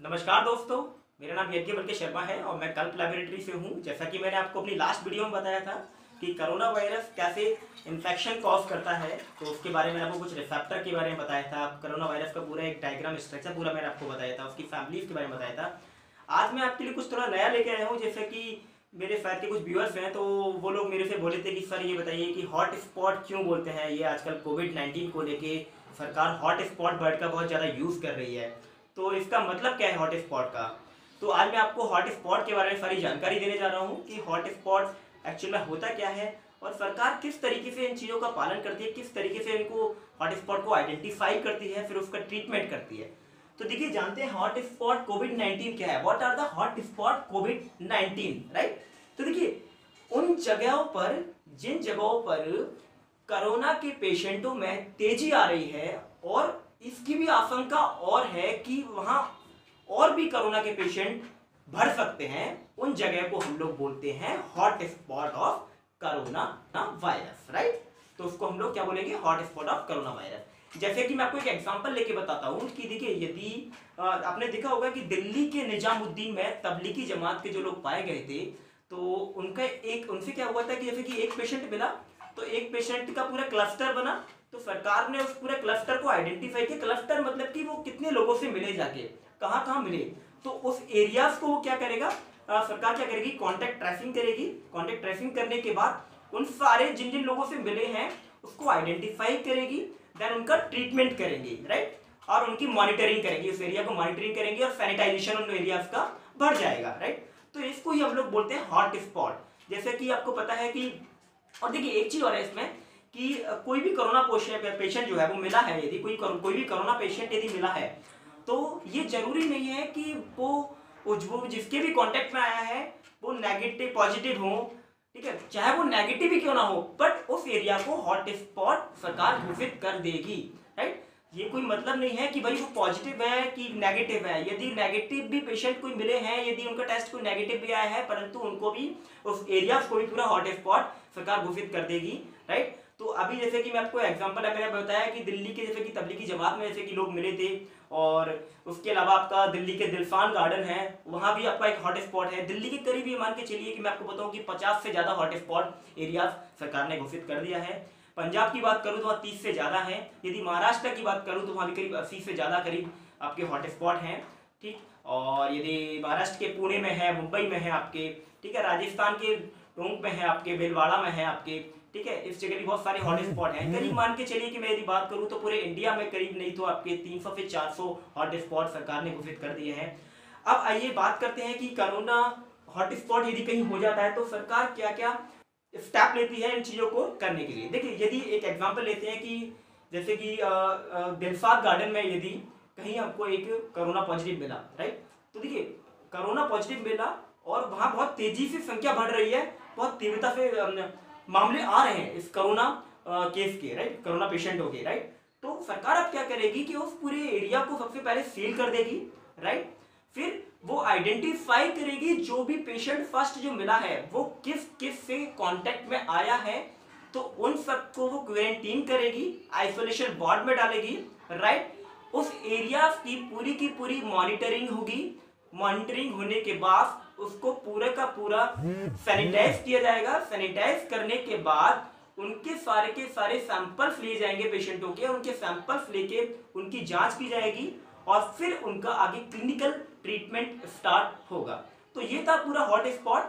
नमस्कार दोस्तों, मेरा नाम यज्ञ बल्कि शर्मा है और मैं कल्प लैबोरेटरी से हूँ। जैसा कि मैंने आपको अपनी लास्ट वीडियो में बताया था कि कोरोना वायरस कैसे इन्फेक्शन कॉज करता है, तो उसके बारे में आपको कुछ रिसेप्टर के बारे में बताया था। कोरोना वायरस का पूरा एक डायग्राम स्ट्रक्चर पूरा मैंने आपको बताया था, उसकी फैमिलीज के बारे में बताया था। आज मैं आपके लिए कुछ थोड़ा नया लेके आया हूँ। जैसे कि मेरे शायद के कुछ व्यूअर्स हैं, तो वो लोग मेरे से बोले थे कि सर ये बताइए कि हॉट स्पॉट क्यों बोलते हैं। ये आजकल कोविड-19 को लेके सरकार हॉट स्पॉट वर्ड का बहुत ज़्यादा यूज़ कर रही है, तो इसका मतलब क्या है हॉट स्पॉट का। तो आज मैं आपको हॉट स्पॉट के बारे में सारी जानकारी देने जा रहा हूँ कि हॉट स्पॉट एक्चुअल में होता क्या है और सरकार किस तरीके से इन चीज़ों का पालन करती है, किस तरीके से इनको हॉट स्पॉट को आइडेंटिफाई करती है, फिर उसका ट्रीटमेंट करती है। तो देखिए, जानते हैं हॉट स्पॉट कोविड-19 क्या है। What are the hot spot कोविड-19, राइट। तो देखिए, उन जगहों पर, जिन जगहों पर कोरोना के पेशेंटों में तेजी आ रही है और इसकी भी आशंका और है कि वहां और भी कोरोना के पेशेंट बढ़ सकते हैं, उन जगह को हम लोग बोलते हैं hot spot of corona virus, right. तो उसको हम लोग क्या बोलेंगे, hot spot of corona virus. जैसे कि मैं आपको एक एग्जांपल लेके बताता हूं कि देखिए, यदि आपने देखा होगा कि दिल्ली के निजामुद्दीन में तबलीगी जमात के जो लोग पाए गए थे, तो उनसे क्या हुआ था कि जैसे कि एक पेशेंट मिला, तो एक पेशेंट का पूरा क्लस्टर बना। तो सरकार ने उस पूरे क्लस्टर को आइडेंटिफाई किया। क्लस्टर मतलब कि वो कितने लोगों से मिले, जाके कहाँ कहाँ मिले, तो उस एरियाज को वो क्या करेगा, सरकार क्या करेगी, कॉन्टेक्ट ट्रेसिंग करेगी। कॉन्टेक्ट ट्रेसिंग करने के बाद उन सारे जिन जिन लोगों से मिले हैं उसको आइडेंटिफाई करेगी, देन उनका ट्रीटमेंट करेंगी, राइट, और उनकी मॉनिटरिंग करेंगी, उस एरिया को मॉनिटरिंग करेंगी और सैनिटाइजेशन उन एरियाज का बढ़ जाएगा, राइट। तो इसको ही हम लोग बोलते हैं हॉट स्पॉट। जैसे कि आपको पता है कि, और देखिए एक चीज और है इसमें कि कोई भी कोरोना पेशेंट जो है वो मिला है, यदि कोई भी कोरोना पेशेंट यदि मिला है, तो ये जरूरी नहीं है कि वो जिसके भी कांटेक्ट में आया है वो नेगेटिव पॉजिटिव हो, ठीक है, चाहे वो नेगेटिव ही क्यों ना हो, बट उस एरिया को हॉट स्पॉट सरकार घोषित कर देगी, राइट। ये कोई मतलब नहीं है कि भाई वो पॉजिटिव है कि नेगेटिव है। यदि नेगेटिव भी पेशेंट कोई मिले हैं, यदि उनका टेस्ट कोई नेगेटिव भी आया है, परंतु उनको भी, उस एरिया को भी पूरा हॉट स्पॉट सरकार घोषित कर देगी, राइट। तो अभी जैसे कि मैं आपको एग्जांपल है, मैंने बताया कि दिल्ली के जैसे कि तबलीगी जमात में जैसे कि लोग मिले थे, और उसके अलावा आपका दिल्ली के दिलसान गार्डन है, वहाँ भी आपका एक हॉट स्पॉट है। दिल्ली के करीब ये मान के चलिए कि मैं आपको बताऊँ कि 50 से ज़्यादा हॉट स्पॉट एरिया सरकार ने घोषित कर दिया है। पंजाब की बात करूँ तो वहाँ 30 से ज़्यादा है। यदि महाराष्ट्र की बात करूँ तो वहाँ भी करीब 80 से ज़्यादा करीब आपके हॉट स्पॉट हैं, ठीक। और यदि महाराष्ट्र के पुणे में है, मुंबई में है आपके, ठीक है, राजस्थान के टोंक में है आपके, भीलवाड़ा में है आपके, ठीक है, इस जगह भी बहुत सारे हॉट स्पॉट हैं। करीब मान के चलिए कि मैं यदि बात करूँ तो पूरे इंडिया में करीब नहीं तो आपके 300 से 400 हॉट स्पॉट सरकार ने घोषित कर दिए हैं। अब आइए बात करते हैं कि कोरोना हॉट स्पॉट यदि कहीं हो जाता है तो सरकार क्या क्या स्टेप लेती है इन चीज़ों को करने के लिए। देखिए, यदि एक एग्जाम्पल लेते हैं कि जैसे कि दिलसाद गार्डन में यदि कहीं हमको एक कोरोना पॉजिटिव मिला, राइट, तो देखिए कोरोना पॉजिटिव मिला और वहाँ बहुत तेजी से संख्या बढ़ रही है, बहुत तीव्रता से मामले आ रहे हैं इस कोरोना केस के, राइट, कोरोना पेशेंटों के, राइट। तो सरकार अब क्या करेगी कि उस पूरे एरिया को सबसे पहले सील कर देगी, राइट। फिर वो आइडेंटिफाई करेगी जो भी पेशेंट फर्स्ट जो मिला है वो किस किस से कांटेक्ट में आया है, तो उन सबको वो क्वारंटीन करेगी, आइसोलेशन वार्ड में डालेगी, राइट। उस एरिया की पूरी मॉनिटरिंग होगी। मॉनिटरिंग होने के बाद उसको पूरे का पूरा सैनिटाइज किया जाएगा। सैनिटाइज करने के बाद उनके सारे के सारे सैंपल्स लिए जाएंगे पेशेंटों के, उनके सैंपल्स लेके उनकी जांच की जाएगी और फिर उनका आगे क्लिनिकल ट्रीटमेंट स्टार्ट होगा। तो ये था पूरा हॉट स्पॉट